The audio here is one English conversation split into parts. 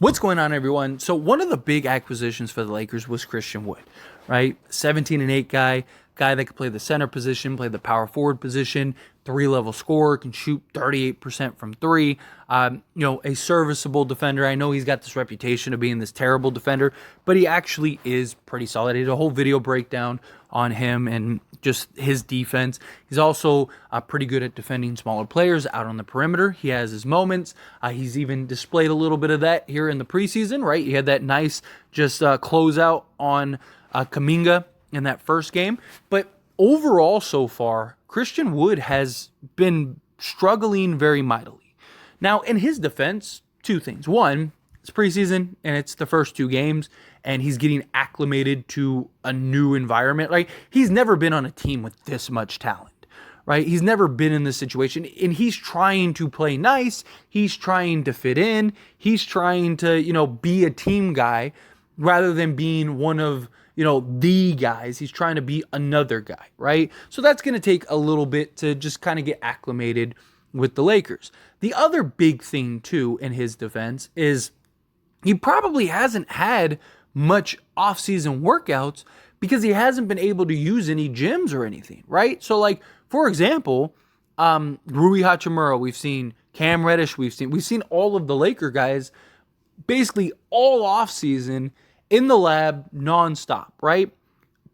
What's going on, everyone? So one of the big acquisitions for the Lakers was Christian Wood, right? 17-8 guy that could play the center position, play the power forward position, three-level scorer, can shoot 38% from three. A serviceable defender. I know he's got this reputation of being this terrible defender, but he actually is pretty solid. I did a whole video breakdown on him and just his defense. He's also pretty good at defending smaller players out on the perimeter. He has his moments. He's even displayed a little bit of that here in the preseason, right? He had that nice just closeout on Kuminga in that first game. But overall so far, Christian Wood has been struggling very mightily. Now, in his defense, two things. One, it's preseason and it's the first two games, and he's getting acclimated to a new environment. Right? He's never been on a team with this much talent, right? He's never been in this situation, and he's trying to play nice. He's trying to fit in. He's trying to, be a team guy rather than being one of, the guys. He's trying to be another guy, right? So that's going to take a little bit to just kind of get acclimated with the Lakers. The other big thing, too, in his defense is he probably hasn't had much off-season workouts because he hasn't been able to use any gyms or anything, right? So, like, for example, Rui Hachimura, we've seen Cam Reddish, we've seen all of the Laker guys basically all off-season in the lab nonstop, right?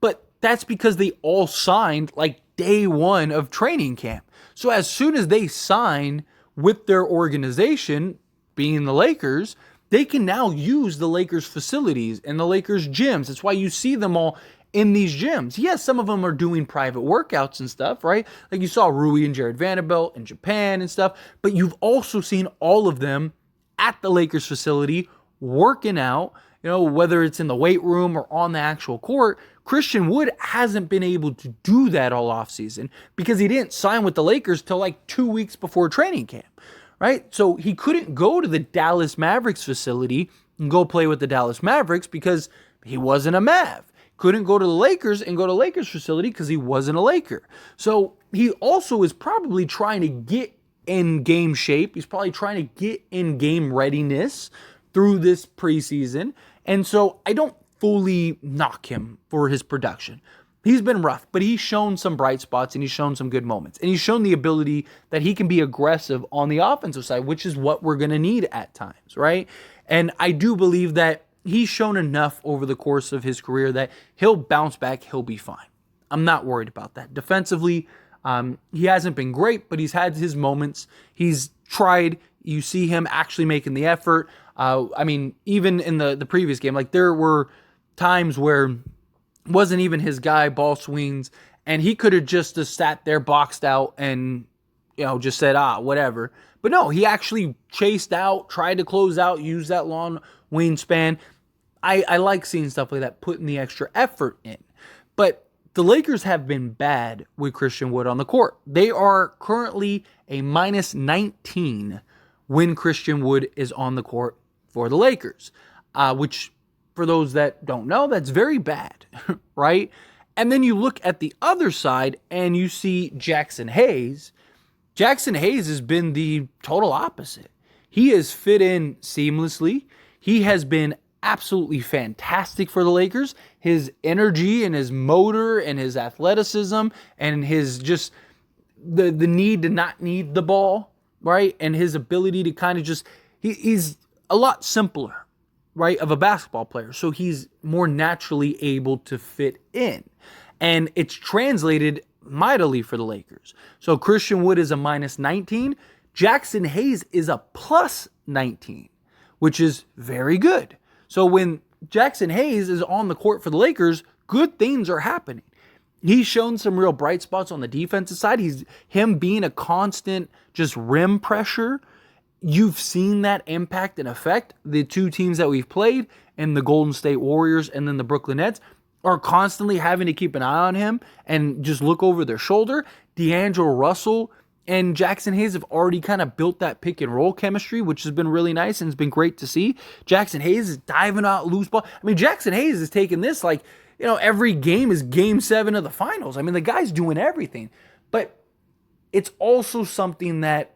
But that's because they all signed like day one of training camp. So as soon as they sign with their organization, being the Lakers, they can now use the Lakers facilities and the Lakers gyms. That's why you see them all in these gyms. Yes, some of them are doing private workouts and stuff, right? Like you saw Rui and Jared Vanderbilt in Japan and stuff, but you've also seen all of them at the Lakers facility working out, whether it's in the weight room or on the actual court. Christian Wood hasn't been able to do that all offseason because he didn't sign with the Lakers till like 2 weeks before training camp, right? So he couldn't go to the Dallas Mavericks facility and go play with the Dallas Mavericks because he wasn't a Mav. Couldn't go to the Lakers and go to Lakers facility because he wasn't a Laker. So he also is probably trying to get in game shape. He's probably trying to get in game readiness through this preseason. And so I don't fully knock him for his production. He's been rough, but he's shown some bright spots and he's shown some good moments. And he's shown the ability that he can be aggressive on the offensive side, which is what we're going to need at times, right? And I do believe that he's shown enough over the course of his career that he'll bounce back, he'll be fine. I'm not worried about that. Defensively, he hasn't been great, but he's had his moments. He's tried. You see him actually making the effort. Even in the previous game, like there were times where it wasn't even his guy, ball swings, and he could have just sat there boxed out and, just said, whatever. But no, he actually chased out, tried to close out, used that long wingspan. I like seeing stuff like that, putting the extra effort in. But the Lakers have been bad with Christian Wood on the court. They are currently a minus 19 when Christian Wood is on the court for the Lakers, which for those that don't know, that's very bad, right? And then you look at the other side and you see Jaxson Hayes. Jaxson Hayes has been the total opposite. He has fit in seamlessly. He has been absolutely fantastic for the Lakers. His energy and his motor and his athleticism and his just the need to not need the ball, right? And his ability to kind of just, he's a lot simpler, right, of a basketball player. So he's more naturally able to fit in. And it's translated mightily for the Lakers. So Christian Wood is a minus 19. Jaxson Hayes is a plus 19, which is very good. So when Jaxson Hayes is on the court for the Lakers, good things are happening. He's shown some real bright spots on the defensive side. Him being a constant just rim pressure. You've seen that impact and affect the two teams that we've played, and the Golden State Warriors and then the Brooklyn Nets are constantly having to keep an eye on him and just look over their shoulder. D'Angelo Russell and Jaxson Hayes have already kind of built that pick and roll chemistry, which has been really nice and it's been great to see. Jaxson Hayes is diving out loose ball. Jaxson Hayes is taking this like, every game is game 7 of the finals. The guy's doing everything. But it's also something that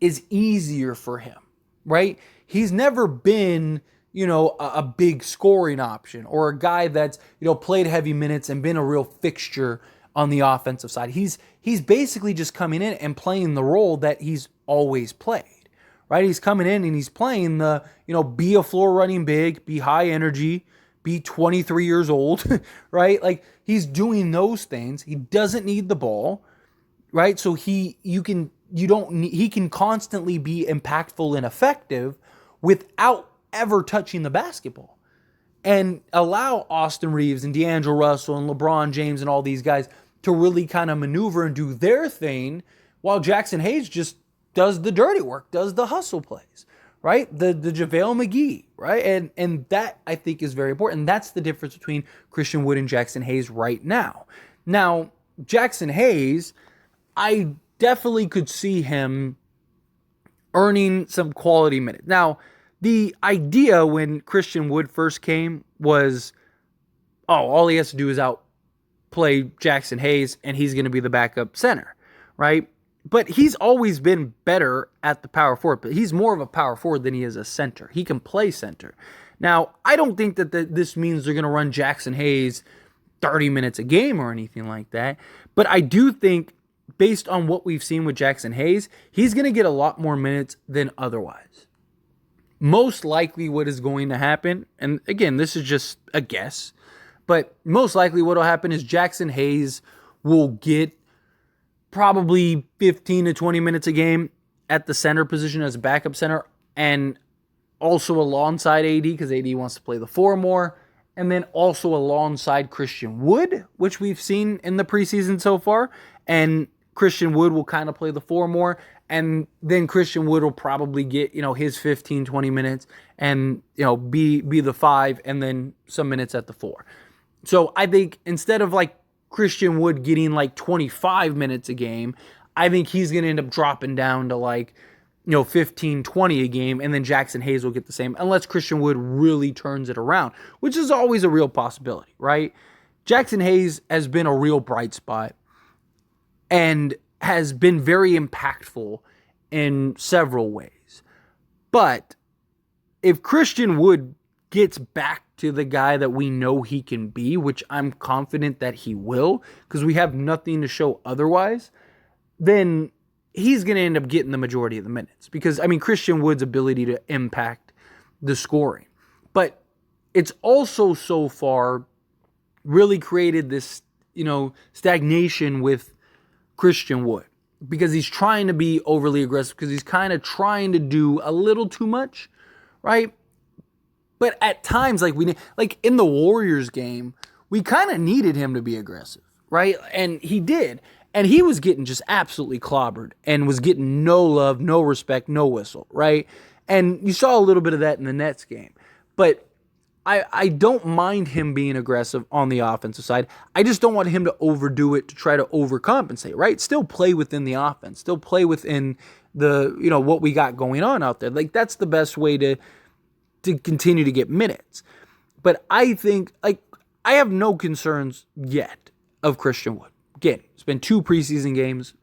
is easier for him, right? he's never been, a big scoring option or a guy that's, played heavy minutes and been a real fixture on the offensive side. He's basically just coming in and playing the role that he's always played, right? He's coming in and he's playing the, be a floor running big, be high energy, be 23 years old, right? Like he's doing those things. He doesn't need the ball, right? So he can constantly be impactful and effective without ever touching the basketball, and allow Austin Reeves and D'Angelo Russell and LeBron James and all these guys to really kind of maneuver and do their thing while Jaxson Hayes just does the dirty work, does the hustle plays, right? The JaVale McGee, right? And that I think is very important. And that's the difference between Christian Wood and Jaxson Hayes right now. Now, Jaxson Hayes, I definitely could see him earning some quality minutes. Now, the idea when Christian Wood first came was, all he has to do is outplay Jaxson Hayes and he's going to be the backup center, right? But he's always been better at the power forward, but he's more of a power forward than he is a center. He can play center. Now, I don't think that this means they're going to run Jaxson Hayes 30 minutes a game or anything like that, but I do think based on what we've seen with Jaxson Hayes, he's going to get a lot more minutes than otherwise. Most likely what is going to happen, and again, this is just a guess, but most likely what will happen is Jaxson Hayes will get probably 15 to 20 minutes a game at the center position as a backup center, and also alongside AD because AD wants to play the four more, and then also alongside Christian Wood, which we've seen in the preseason so far, and Christian Wood will kind of play the four more, and then Christian Wood will probably get, his 15, 20 minutes and, be the five and then some minutes at the four. So I think instead of like Christian Wood getting like 25 minutes a game, I think he's going to end up dropping down to like, 15, 20 a game, and then Jaxson Hayes will get the same unless Christian Wood really turns it around, which is always a real possibility, right? Jaxson Hayes has been a real bright spot and has been very impactful in several ways. But if Christian Wood gets back to the guy that we know he can be, which I'm confident that he will, because we have nothing to show otherwise, then he's going to end up getting the majority of the minutes. Because, Christian Wood's ability to impact the scoring. But it's also so far really created this, stagnation with Christian Wood, because he's trying to be overly aggressive, because he's kind of trying to do a little too much, right? But at times, like in the Warriors game, we kind of needed him to be aggressive, right? And he did. And he was getting just absolutely clobbered and was getting no love, no respect, no whistle, right? And you saw a little bit of that in the Nets game. But I don't mind him being aggressive on the offensive side. I just don't want him to overdo it to try to overcompensate, right? Still play within the offense. Still play within the, what we got going on out there. Like, that's the best way to continue to get minutes. But I think, I have no concerns yet of Christian Wood. Again, it's been 2 preseason games,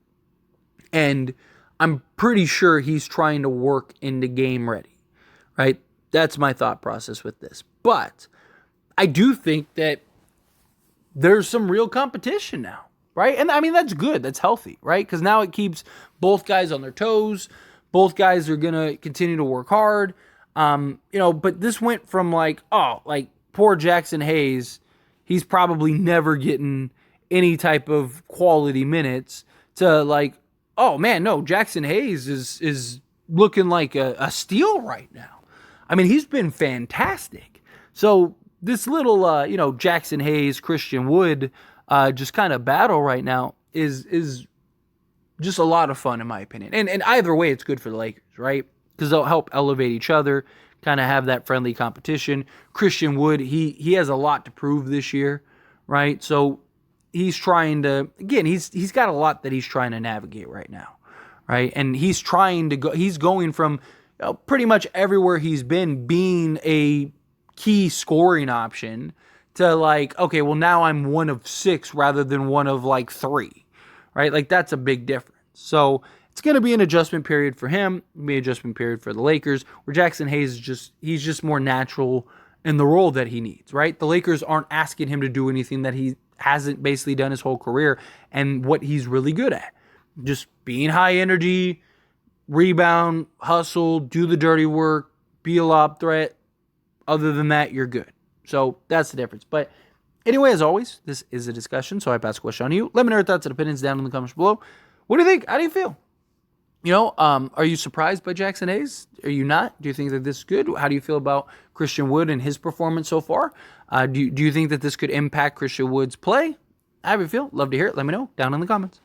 and I'm pretty sure he's trying to work into game ready, right? That's my thought process with this. But I do think that there's some real competition now, right? And that's good. That's healthy, right? Because now it keeps both guys on their toes. Both guys are going to continue to work hard. But this went from poor Jaxson Hayes, he's probably never getting any type of quality minutes, to oh man, no, Jaxson Hayes is looking like a steal right now. He's been fantastic. So this little, Jaxson Hayes, Christian Wood, just kind of battle right now is just a lot of fun in my opinion. And either way, it's good for the Lakers, right? Because they'll help elevate each other, kind of have that friendly competition. Christian Wood, he has a lot to prove this year, right? So he's trying to, again, he's got a lot that he's trying to navigate right now, right? And he's trying to go, he's going from pretty much everywhere he's been being a key scoring option to okay, well now I'm one of 6 rather than one of 3, right? That's a big difference. So it's going to be an adjustment period for him, be an adjustment period for the Lakers, where Jaxson Hayes he's just more natural in the role that he needs, right? The Lakers aren't asking him to do anything that he hasn't basically done his whole career and what he's really good at. Just being high energy, rebound, hustle, do the dirty work, be a lob threat. Other than that, you're good. So that's the difference. But anyway, as always, this is a discussion, so I pass the question on to you. Let me know your thoughts and opinions down in the comments below. What do you think? How do you feel? Are you surprised by Jaxson Hayes? Are you not? Do you think that this is good? How do you feel about Christian Wood and his performance so far? Do you think that this could impact Christian Wood's play? How do you feel? Love to hear it. Let me know down in the comments.